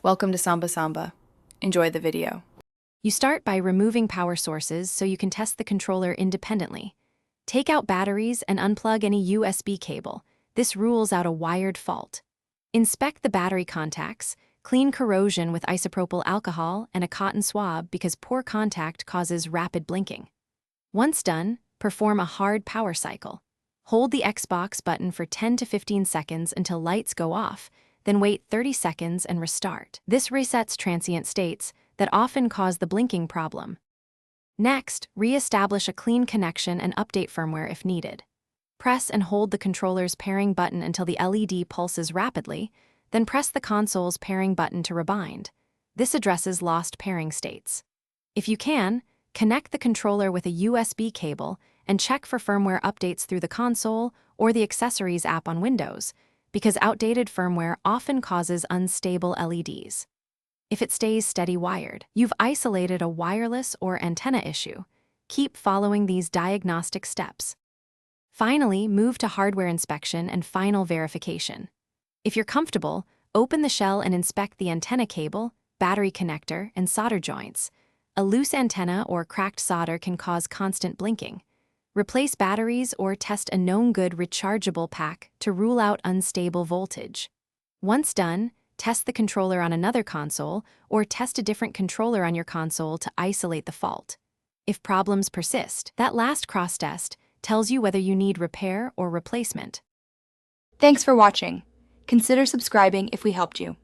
Welcome to Samba Samba. Enjoy the video. You start by removing power sources so you can test the controller independently. Take out batteries and unplug any USB cable. This rules out a wired fault. Inspect the battery contacts. Clean corrosion with isopropyl alcohol and a cotton swab because poor contact causes rapid blinking. Once done, perform a hard power cycle. Hold the Xbox button for 10 to 15 seconds until lights go off, then wait 30 seconds and restart. This resets transient states that often cause the blinking problem. Next, re-establish a clean connection and update firmware if needed. Press and hold the controller's pairing button until the LED pulses rapidly, then press the console's pairing button to rebind. This addresses lost pairing states. If you can, connect the controller with a USB cable and check for firmware updates through the console or the Accessories app on Windows, because outdated firmware often causes unstable LEDs. If it stays steady wired, you've isolated a wireless or antenna issue. Keep following these diagnostic steps. Finally, move to hardware inspection and final verification. If you're comfortable, open the shell and inspect the antenna cable, battery connector, and solder joints. A loose antenna or cracked solder can cause constant blinking. Replace batteries or test a known good rechargeable pack to rule out unstable voltage. Once done, test the controller on another console or test a different controller on your console to isolate the fault. If problems persist, that last cross-test tells you whether you need repair or replacement. Thanks for watching. Consider subscribing if we helped you.